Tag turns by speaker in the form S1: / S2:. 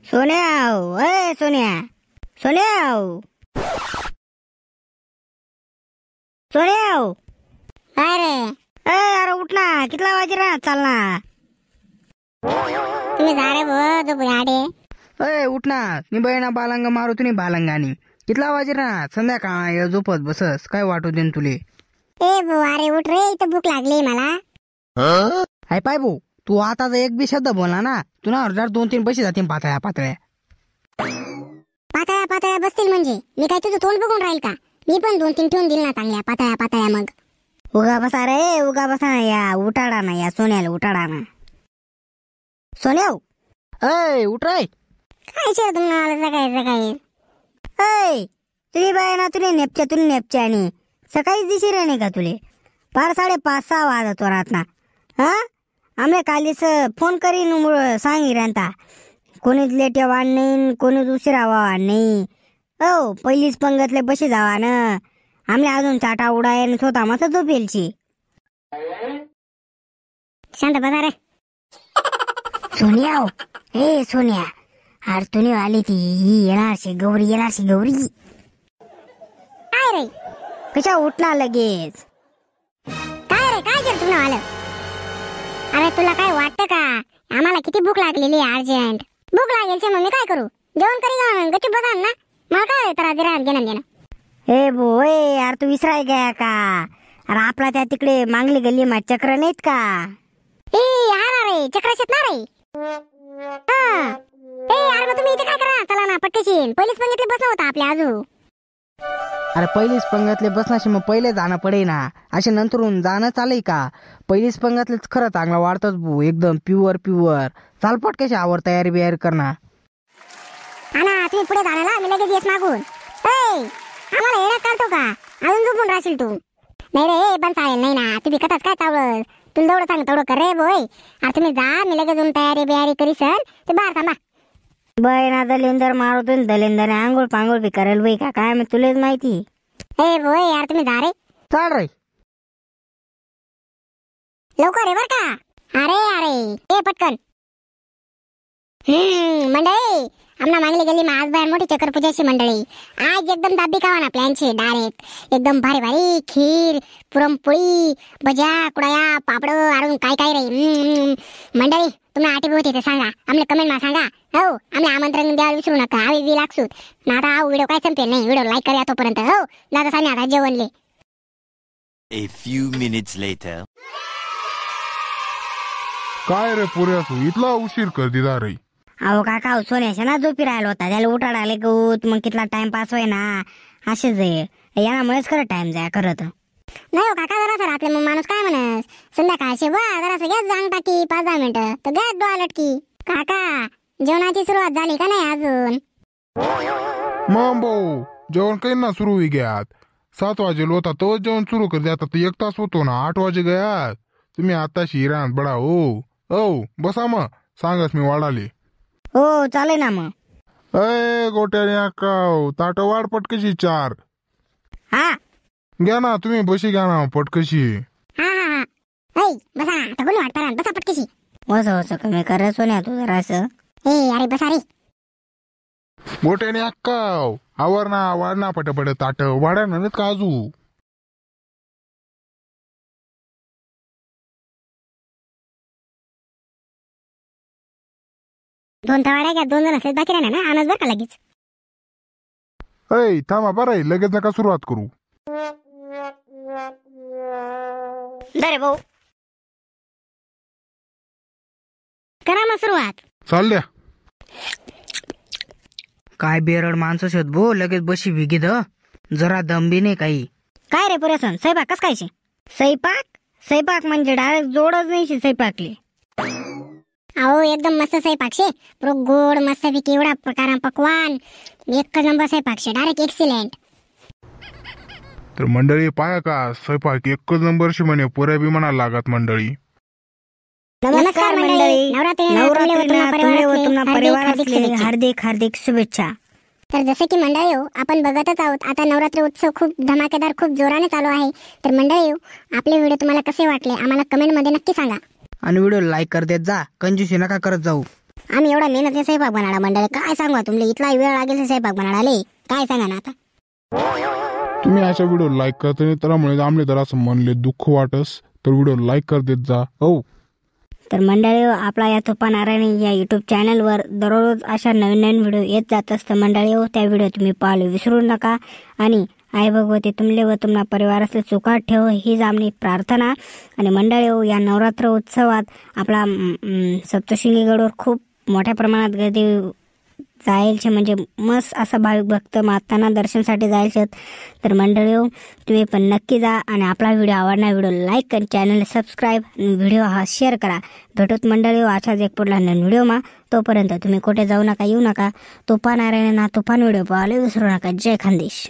S1: सोन्या, ए सोन्या, सोन्या, सोन्या,
S2: काय रे?
S1: अरे उठ ना, कितला वाजे ना, चाल ना.
S2: तुम्ही जा रे भो तो बुढाडे.
S1: उठ ना, मी बहिणा बालंग मारू तुम्ही बालंगानी. कितला वाजे ना, संध्याकाळ झोपत बसस, काय वाटू देन तुले.
S2: ए भो अरे उठ रे, इथं भूक लागली मला.
S1: हाय पाय भाऊ, तू आता एक बी शब्द बोलला ना, तुला 2-3 पैसे जातील पातळ्या पातळ्या.
S2: पातळ्या पातळ्या बसतील म्हणजे मी काय तुझं तोंड बघून राहील का? मी पण 2-3 ठेवून दिल ना चांगल्या पातळ्या पातळ्या. मग
S1: उगा बसा रे, उगा बसा ना, या उठाडा ना, या सोन्याला उठाडा ना. सोन्या, उठ रे.
S2: काय शेर तुम्हाला सकाळी सकाळी?
S1: तुझी बाय ना, तुले नेपच्या आणि सकाळीच दिशी रे नाही का तुले? पार 5:30-6 वाजतो रात ना. हा आम्ही कालीच फोन करीन सांगी रांता, कोणीच लेट यावा नाही, कोणीच उशिरा व्हावा नाही. पहिलीच पंगतले बशी जावा ना, आमले अजून चाटा उडाय स्वतः मस्त झोपेलची.
S2: शांत बसा रे.
S1: सोन्या, सोन्या, अरे तुने आली ती येणारशी गौरी.
S2: काय रे?
S1: कशा उठणार लगेच?
S2: काय रे, काय केलं तुला आलं? अरे तुला काय वाटतं का आम्हाला किती भूक लागलेली अर्जंट? भूक लागेल मग मी काय करू? जेवण करी गच्ची बसा ना. मला काय तर घेणं.
S1: हे भो यार, तू विसराय गया का? अरे आपला त्या तिकडे मांगली गल्ली मा चक्र नाहीत का?
S2: रे चक्र शेत ना रे. यार मग तुम्ही इथे काय करा, चला ना पटकशी. पहिलीच पंगतले बसला होता आपल्या आजू.
S1: अरे पहिलीच पंगतले बसण्याशी मग पहिले जाणं पडे ना, असे नंतरून जाणं चालय का? पहिलीच पंगतलेच खरं चांगला वाढतच भू, एकदम प्युअर. चाल पटकशी आवर तयारी बियारी करणार.
S2: ना तुम्ही पुढे जाण्याला मी लगेच येस मागून. आम्हाला येण्यात काढतो का? अजून झोपून राहशील तू? नाही रे पण चालेल नाही ना, तुम्ही कथाच काय चावल. तुला जेवढं सांग तेवढं कर रे बोय. अरे तुम्ही जा, मी लगेच जाऊन तयारी बियारी करी सर. ते बाहेर थांबा.
S1: बहिणा दलिंदर मारतो, दलिंदर आंघोळ पांघोळ बी करेल बाई का काय, मी तुलाच माहिती.
S2: बोय यार तुम्ही जा रे.
S1: चाल रे
S2: लवकर रे बर का. अरे ये पटकन. मंडळी आम्हाला मागली गेली आज बाहेर मोठी चक्कर पूजाची मंडळी. आज एकदम दाबी खावा प्लॅनची डायरेक्ट एकदम भारी भारी खीर, पुरणपोळी, भज्या, कुडाया, पापड, अजून काय रे. मंडळी तुम्हाला आठी होते ते सांगा, आम्हाला कमेंट मा सांगा. आम्हाला आमंत्रण द्यायला विसरू नका. आम्ही बी लागसूत ना. आता हा व्हिडिओ काय संपेल नाही, व्हिडिओ लाईक करूया तोपर्यंत. लागा सांगा आता जेवणले.
S3: A few minutes later.
S4: काय रे पुऱ्यासू, इथला उशीर कर दिला रे.
S1: अहो काका, सोन्याशा ना झोपी राहिला होता, त्याला उठाडाले गौत, मग कितला टाइमपास होय ना. असेच आहे यामुळेच खरं टाइम जाय करत
S2: नाही. हो काका जरा सर आपले मग माणूस काय म्हणस, संध्याकाळचे जरा गॅस जांग टाकी 5-10 मिनिटं तर गॅस डोळा लटकी. काका जेवणाची सुरुवात झाली का नाही अजून?
S4: मग भाऊ जेवण काही ना सुरू गयात. 7 वाजेल होता तो जेवण सुरू कर द्या. 1 तास होतो ना, 8 वाजे गयात. तुम्ही आता शिरान बडा हो बसा मग सांगस मी वाढाले.
S1: हो चालेल ना मग.
S4: गोट्याने अक्काव ताट वाढ पटकशी 4.
S1: हा
S4: घ्या ना तुम्ही बशी घ्या ना पटकशी.
S2: हा बसा आता कोणी वाटता बसा पटकशी.
S1: वस कमी कर सोन्या तू जरासं.
S2: अरे बसा रे.
S4: गोट्याने अक्काव आवर ना, वाढ ना पटपट ताट वाढा ना काजू.
S2: दोन तवाड्या घ्या, 2 जण असले बाकी राहणार ना, आणच बरं का लगेच.
S4: थांबा बरं लगेच नका सुरुवात करू.
S1: दरे भाऊ
S2: करा मग सुरुवात.
S4: चाल द्या.
S1: काय बेरड माणसं शोध भो, लगेच बशी विगिद, जरा दम बी नाही काही. काय रे पुरेसन, स्वयंपाक कस कायचे? स्वयंपाक म्हणजे डायरेक्ट जोडच नाही स्वयंपाकले.
S2: अहो एकदम मस्त स्वयंपाक शे, गोड मस्त पैकी एवढा प्रकार पकवान, एक नंबर स्वयंपाक शे, डायरेक्ट एक्सिलेंट.
S4: तर मंडळी पाया का स्वयंपाक एकच नंबरशी म्हणे, पुऱ्या बी म्हणा लागत मंडळी.
S2: नमस्कार मंडळी. नवरात्री
S1: हार्दिक शुभेच्छा.
S2: तर जसे की मंडळी हो आपण बघतच आहोत आता नवरात्री उत्सव खूप धमाकेदार खूप जोराने चालू आहे. तर मंडळी हो आपले व्हिडिओ तुम्हाला कसे वाटले आम्हाला कमेंट मध्ये नक्की सांगा.
S1: आणि व्हिडिओ लाईक कर देत जा, कंजूसी नका करत जाऊ.
S2: आम्ही एवढा मेहनतीने स्वयंपाक बनाडा मंडळी, काय सांगा तुमले इतला वेळ लागेल स्वयंपाक बनाडाले, काय सांगा ना आता.
S4: तुम्ही अशा व्हिडिओ लाईक करता नाही त्यामुळे आमले तर असं म्हणले दुःख वाटस, तर व्हिडिओ लाईक कर देत जा हो.
S1: तर मंडळी आपला या तुफान आरण्य या यूट्यूब चॅनलवर दररोज अशा नवीन नवीन व्हिडिओ येत जात असतं मंडळी. त्या व्हिडिओ तुम्ही पाहायला विसरू नका. आणि आई भगवती तुमले व तुम्हाला परिवाराचे सुखात ठेव हीच आमची प्रार्थना. आणि मंडळी या नवरात्र उत्सवात आपला सप्तशृंगीगडवर खूप मोठ्या प्रमाणात गर्दी जायचे, म्हणजे मस्त असा भाविक भक्त मातांना दर्शनासाठी जायचे. तर मंडळी तुम्ही पण नक्की जा आणि आपला व्हिडिओ आवडणार व्हिडिओ लाईक करा, चॅनल सबस्क्राईब, व्हिडिओ हा शेअर करा. भेटूत मंडळी अशाच एक पुढला नवीन व्हिडिओ तोपर्यंत तुम्ही कुठे जाऊ नका, येऊ नका. तुफान आरण्य ना तुफान व्हिडिओ पाहायला विसरू नका. जय खानदेश.